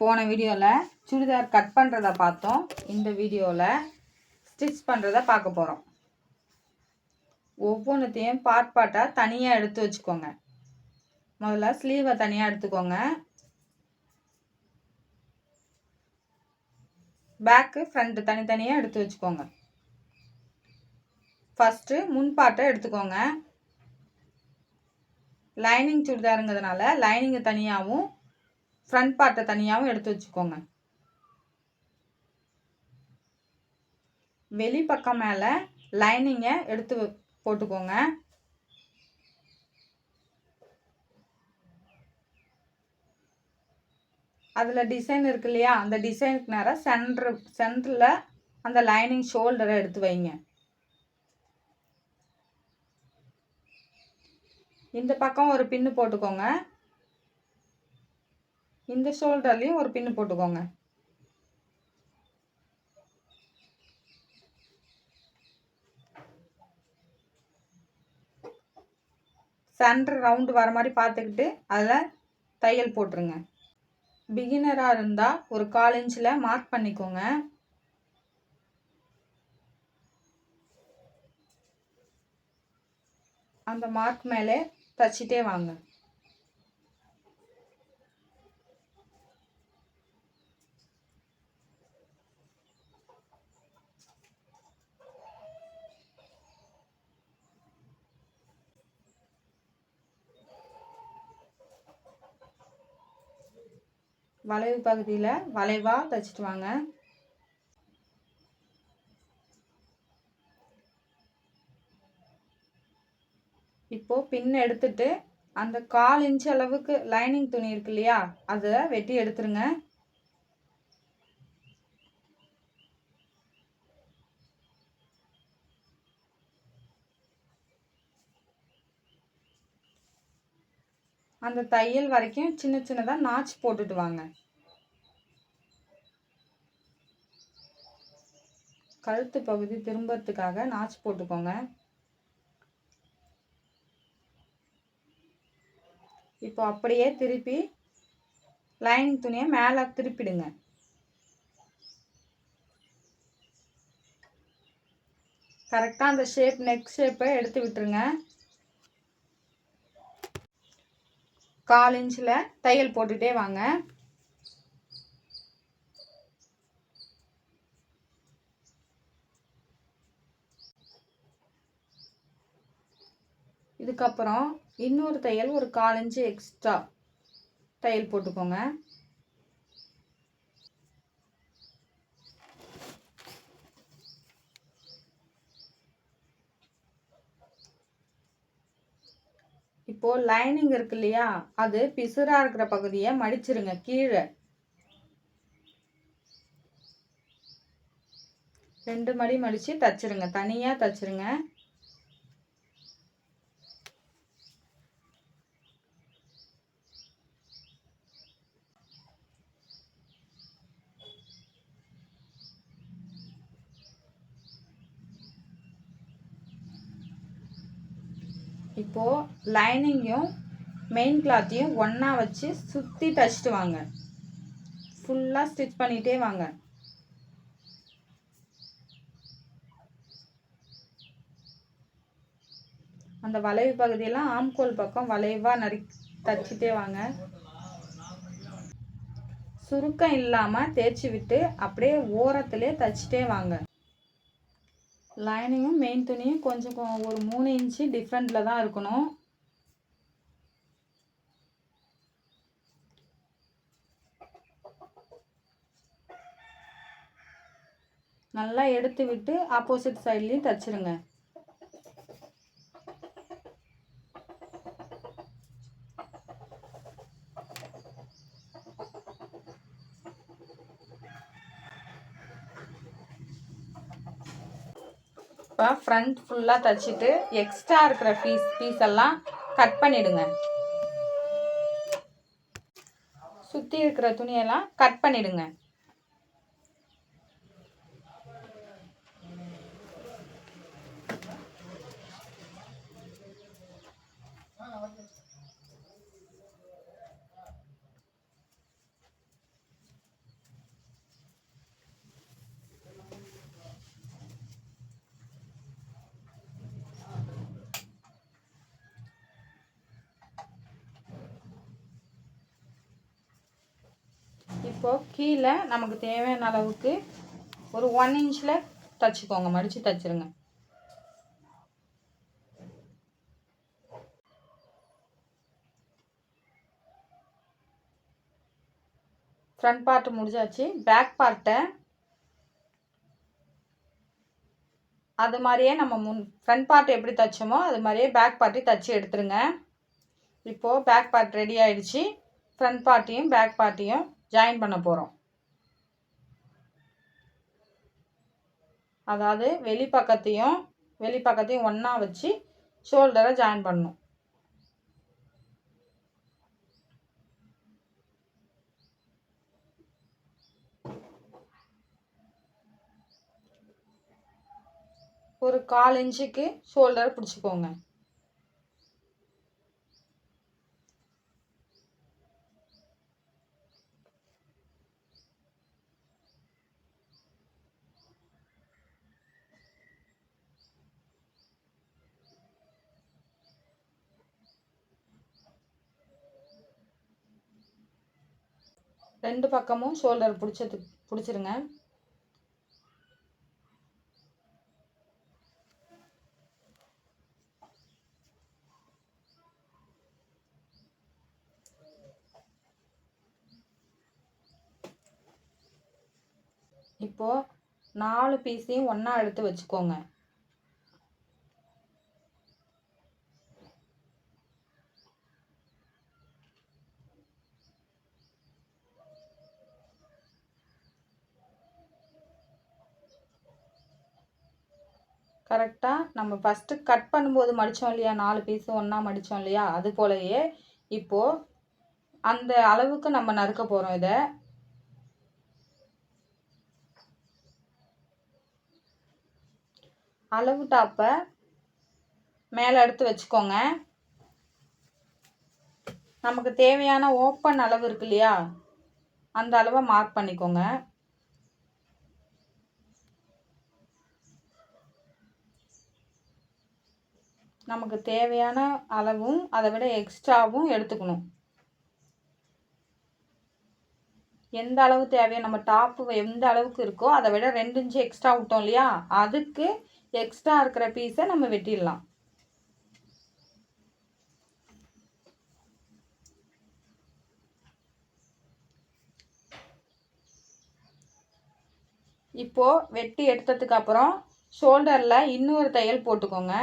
போன வீடியோவில் சுடிதார் கட் பண்ணுறத பார்த்தோம். இந்த வீடியோவில் ஸ்டிச் பண்ணுறத பார்க்க போகிறோம். ஒவ்வொன்றுத்தையும் பார்ட்டாக தனியாக எடுத்து வச்சுக்கோங்க. முதல்ல ஸ்லீவை தனியாக எடுத்துக்கோங்க. பேக்கு ஃப்ரண்ட்டு தனித்தனியாக எடுத்து வச்சுக்கோங்க. ஃபஸ்ட்டு முன் பார்ட்டை எடுத்துக்கோங்க. லைனிங் சுடிதாருங்கிறதுனால லைனிங்கை தனியாகவும் ஃப்ரண்ட் பார்ட்டை தனியாகவும் எடுத்து வச்சுக்கோங்க. வெளி பக்கம் மேலே லைனிங்கை எடுத்து போட்டுக்கோங்க. அதில் டிசைன் இருக்கு இல்லையா, அந்த டிசைனுக்கு நேராக சென்டரில் அந்த லைனிங் ஷோல்டரை எடுத்து வைங்க. இந்த பக்கம் ஒரு பின்னு போட்டுக்கோங்க. இந்த ஷோல்டர்லேயும் ஒரு பின்னு போட்டுக்கோங்க. சென்டர் ரவுண்டு வர மாதிரி பார்த்துக்கிட்டு அதில் தையல் போட்டுருங்க. பிகினராக இருந்தால் ஒரு 1/4 இன்ச்சில் மார்க் பண்ணிக்கோங்க. அந்த மார்க் மேலே தச்சிட்டே வாங்க. வளைவு பகுதியில் வளைவாக தைச்சிட்டு வாங்க. இப்போது பின் எடுத்துட்டு அந்த 1/4 இன்ச் அளவுக்கு லைனிங் துணி இருக்கு இல்லையா, அதை வெட்டி எடுத்துருங்க. அந்த தையல் வரைக்கும் சின்ன சின்னதாக நாச் போட்டுட்டு வாங்க. கழுத்து பகுதி திரும்புறதுக்காக நாச் போட்டுக்கோங்க. இப்போ அப்படியே திருப்பி லைனிங் துணியை மேலே திருப்பிடுங்க. கரெக்டாக அந்த நெக் ஷேப்பை எடுத்து விட்டுருங்க. 1/4 இன்ச்சில் தையல் போட்டுகிட்டே வாங்க. இதுக்கப்புறம் இன்னொரு தையல் ஒரு 1/4 இன்ச்சு எக்ஸ்ட்ரா தையல் போட்டுக்கோங்க. இப்போது லைனிங் இருக்கு இல்லையா, அது பிசுறாக இருக்கிற பகுதியை மடிச்சிருங்க. கீழே 2 மடி மடித்து தச்சிருங்க. தனியாக தச்சிருங்க. இப்போது லைனிங்கையும் மெயின் கிளாத்தையும் ஒன்றா வச்சு சுற்றி தச்சிட்டு வாங்க. ஃபுல்லாக ஸ்டிச் பண்ணிகிட்டே வாங்க. அந்த வளைவு பகுதியெல்லாம் ஆம்கோல் பக்கம் வளைவாக தச்சிட்டே வாங்க. சுருக்கம் இல்லாமல் தேய்ச்சி விட்டு அப்படியே ஓரத்திலே தச்சிட்டே வாங்க. லைனிங்கும் மெயின் துணியும் கொஞ்சம் ஒரு 3 இன்ச்சு டிஃப்ரெண்ட்டில் தான் இருக்கணும். நல்லா எடுத்து விட்டு ஆப்போசிட் சைட்லேயும் தச்சிருங்க. இப்போ ஃப்ரண்ட் ஃபுல்லாக தைச்சிட்டு எக்ஸ்ட்ரா இருக்கிற பீஸ் எல்லாம் கட் பண்ணிவிடுங்க. சுற்றி இருக்கிற துணியெல்லாம் கட் பண்ணிவிடுங்க. இப்போது கீழே நமக்கு தேவையான அளவுக்கு ஒரு 1 இன்ச்சில் தைச்சிக்கோங்க, மடித்து தைச்சிருங்க. ஃப்ரண்ட் பார்ட் முடிஞ்சாச்சு. பேக் பார்ட்டை அது மாதிரியே நம்ம ஃப்ரண்ட் பார்ட் எப்படி தைச்சோமோ அது மாதிரியே பேக் பார்ட்டையும் தைச்சி எடுத்துருங்க. இப்போது பேக் பார்ட் ரெடி ஆகிடுச்சு. ஃப்ரண்ட் பார்ட்டையும் பேக் பார்ட்டையும் ஜாயின் பண்ண போகிறோம். அதாவது வெளி பக்கத்தையும் ஒன்றா வச்சு ஷோல்டரை ஜாயின் பண்ணணும். ஒரு 1/4 இன்ச்சுக்கு ஷோல்டர் பிடிச்சிக்கோங்க. ரெண்டு பக்கமும் ஷோல்டர் பிடிச்சிருங்க. இப்போது 4 பீஸையும் ஒன்றா எடுத்து வச்சுக்கோங்க. கரெக்டாக நம்ம ஃபஸ்ட்டு கட் பண்ணும்போது மடித்தோம் இல்லையா, 4 பீஸும் ஒன்றா மடித்தோம் இல்லையா, அது போலயே இப்போது அந்த அளவுக்கு நம்ம நறுக்க போகிறோம். இதை அளவு டாப்பை மேலே எடுத்து வச்சுக்கோங்க. நமக்கு தேவையான ஓப்பன் அளவு இருக்கு இல்லையா, அந்த அளவை மார்க் பண்ணிக்கோங்க. நமக்கு தேவையான அளவும் அதை விட எக்ஸ்ட்ராவும் எடுத்துக்கணும். எந்த அளவு தேவையோ, நம்ம டாப்பு எந்த அளவுக்கு இருக்கோ அதை விட 2 இன்ச்சு எக்ஸ்ட்ரா விட்டோம் இல்லையா, அதுக்கு எக்ஸ்ட்ரா இருக்கிற பீஸை நம்ம வெட்டிடலாம். இப்போது வெட்டி எடுத்ததுக்கு அப்புறம் ஷோல்டரில் இன்னொரு தையல் போட்டுக்கோங்க.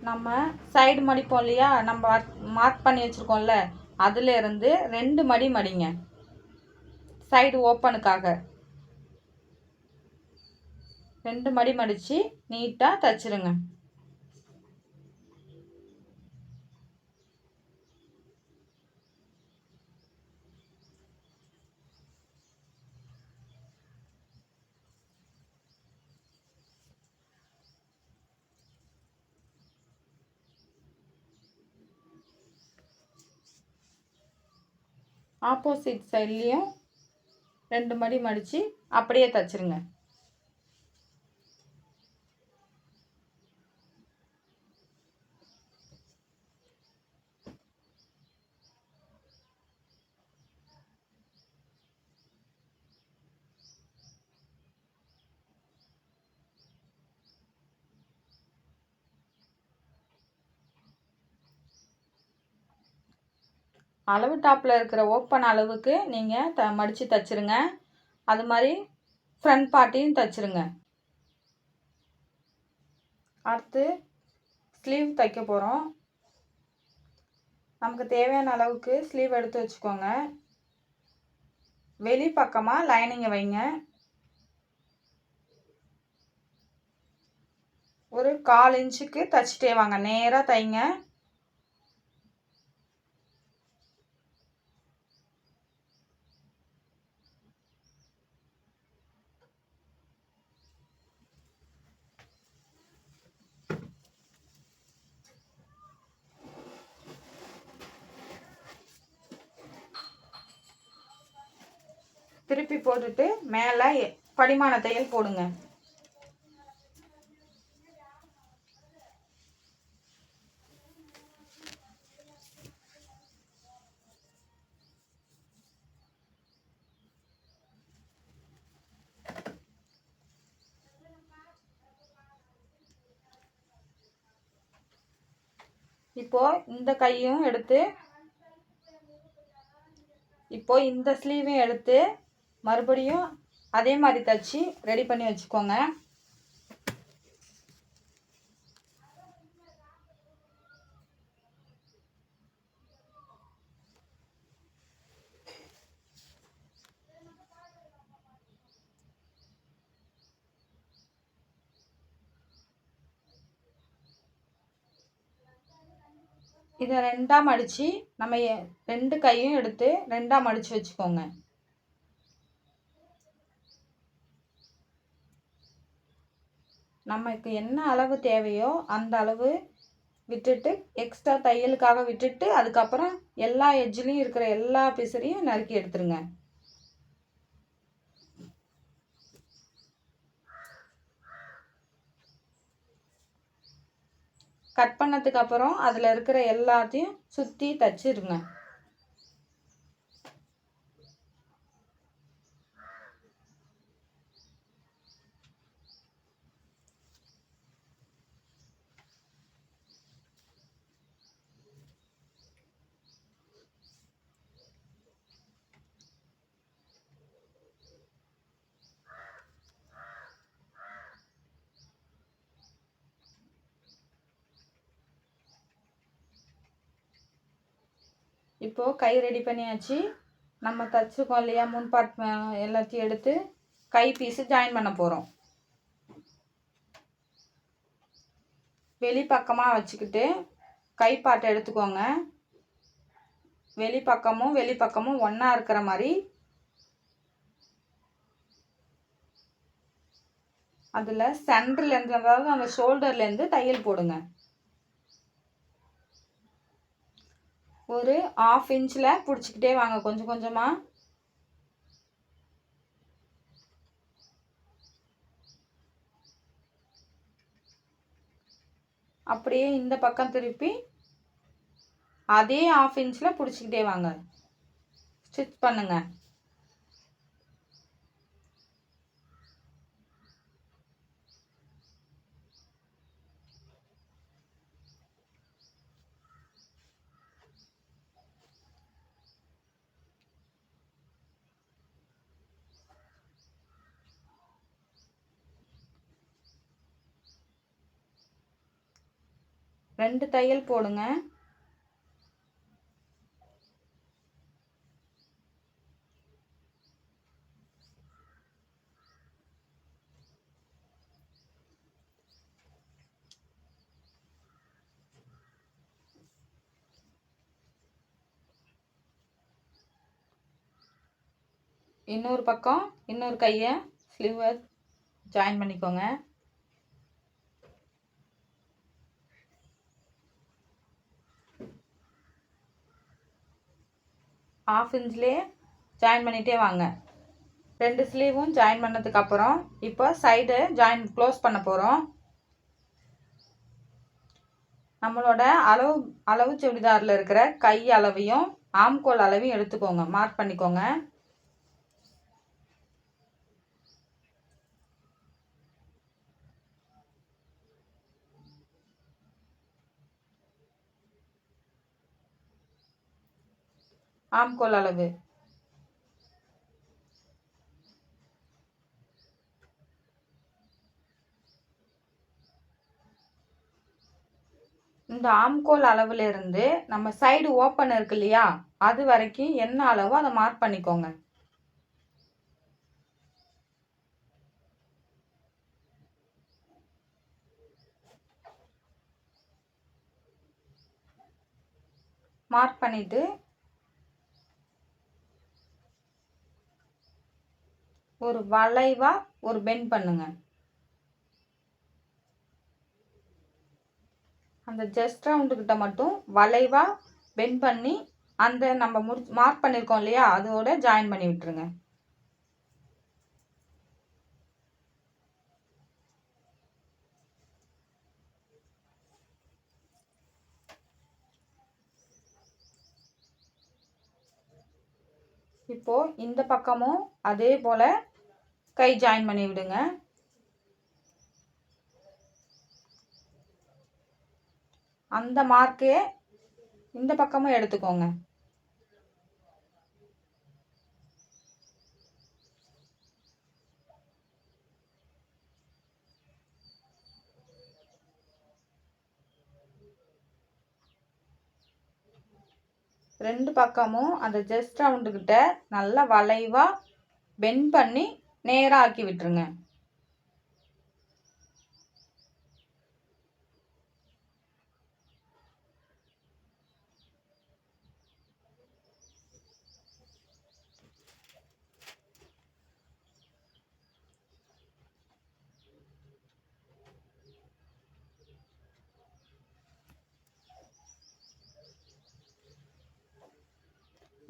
நம்ம சைடு மடிப்போம் இல்லையா, நம்ம மார்க் பண்ணி வச்சுருக்கோம்ல, அதுலேருந்து 2 மடி மடிங்க. சைடு ஓப்பனுக்காக 2 மடி மடித்து நீட்டாக தைச்சிருங்க. ஆப்போசிட் சைட்லேயும் 2 மடி மடித்து அப்படியே தைச்சிருங்க. அளவு டாப்பில் இருக்கிற ஓப்பன் அளவுக்கு நீங்கள் மடித்து தைச்சிருங்க. அது மாதிரி ஃப்ரண்ட் பார்ட்டையும் தைச்சிருங்க. அடுத்து ஸ்லீவ் தைக்க போகிறோம். நமக்கு தேவையான அளவுக்கு ஸ்லீவ் எடுத்து வச்சுக்கோங்க. வெளி பக்கமாக லைனிங்கை வைங்க. ஒரு 1/4 இன்ச்சுக்கு தைச்சிட்டே வாங்க, நேராக தைங்க. திருப்பி போட்டுட்டு மேலே படிமான தையல் போடுங்க. இப்போது இந்த கையும் எடுத்து இந்த ஸ்லீவையும் எடுத்து மறுபடியும் அதே மாதிரி தைச்சி ரெடி பண்ணி வச்சுக்கோங்க. இதை ரெண்டாக மடித்து நம்ம ரெண்டு கையும் எடுத்து ரெண்டாக மடித்து வச்சுக்கோங்க. நமக்கு என்ன அளவு தேவையோ அந்த அளவு விட்டுட்டு எக்ஸ்ட்ரா தையலுக்காக விட்டுட்டு அதுக்கப்புறம் எல்லா எட்ஜ்லேயும் இருக்கிற எல்லா பிசரையும் நறுக்கி எடுத்துருங்க. கட் பண்ணதுக்கு அப்புறம் அதில் இருக்கிற எல்லாத்தையும் சுற்றி தச்சிருங்க. இப்போது கை ரெடி பண்ணியாச்சு. நம்ம தச்சுக்கோம் இல்லையா, முன் பார்ட் எல்லாத்தையும் எடுத்து கை பீஸு ஜாயின் பண்ண போகிறோம். வெளிப்பக்கமாக வச்சுக்கிட்டு கை பார்ட் எடுத்துக்கோங்க. வெளிப்பக்கமும் ஒன்றா இருக்கிற மாதிரி அதில் சென்டர்லேருந்து, அதாவது அந்த ஷோல்டர்லேருந்து தையல் போடுங்க. ஒரு 1/2 இன்ச்சில் பிடிச்சிக்கிட்டே வாங்க கொஞ்சம் கொஞ்சமாக. அப்படியே இந்த பக்கம் திருப்பி அதே 1/2 இன்ச்சில் பிடிச்சிக்கிட்டே வாங்க, ஸ்டிச் பண்ணுங்க. ரெண்டு தையல் போடுங்க. இன்னொரு பக்கம் இன்னொரு கையை ஸ்லீவை ஜாயின் பண்ணிக்கோங்க. 1/2 இன்ச்லேயே ஜாயின் பண்ணிகிட்டே வாங்க. ரெண்டு ஸ்லீவும் ஜாயின் பண்ணதுக்கப்புறம் இப்போ சைடு க்ளோஸ் பண்ண போகிறோம். நம்மளோட அளவு சுடிதாரில் இருக்கிற கை அளவையும் ஆம்கோல் அளவையும் எடுத்துக்கோங்க, மார்க் பண்ணிக்கோங்க. ஆம்கோல் அளவு இந்த ஆம்கோல் அளவுல இருந்து நம்ம சைடு ஓப்பன் இருக்கு இல்லையா, அது வரைக்கும் என்ன அளவோ அதை மார்க் பண்ணிக்கோங்க. மார்க் பண்ணிட்டு ஒரு வளைவா ஒரு பெண்ட் பண்ணுங்க. அந்த ஜஸ்ட் ரவுண்டு கிட்ட மட்டும் வளைவா பெண்ட் பண்ணி அந்த நம்ம மார்க் பண்ணியிருக்கோம் இல்லையா அதோட ஜாயின் பண்ணி விட்டுருங்க. இப்போ இந்த பக்கமும் அதே போல கை ஜாயின் பண்ணி விடுங்க. அந்த மார்க்கே இந்த பக்கமும் எடுத்துக்கோங்க. ரெண்டு பக்கமும் அந்த ஜஸ்ட் ரவுண்டுக்கிட்ட நல்லா வளைவாக பெண்ட் பண்ணி நேராக ஆக்கி விட்டுருங்க.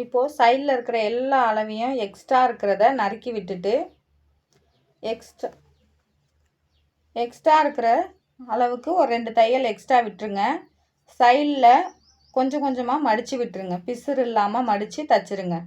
இப்போது சைடில் இருக்கிற எல்லா அளவையும் எக்ஸ்ட்ரா இருக்கிறத நறுக்கி விட்டுட்டு எக்ஸ்ட்ரா இருக்கிற அளவுக்கு ஒரு 2 தையல் எக்ஸ்ட்ரா விட்டுருங்க. சைடில் கொஞ்சம் கொஞ்சமாக மடித்து விட்டுருங்க. பிசுறு இல்லாமல் மடித்து தச்சுருங்க.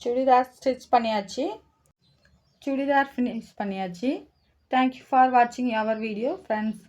சுடிதார் ஸ்டிச் பண்ணியாச்சு. சுடிதார் ஃபினிஷ் பண்ணியாச்சு. தேங்க்யூ ஃபார் வாட்சிங் அவர் வீடியோ ஃப்ரெண்ட்ஸ்.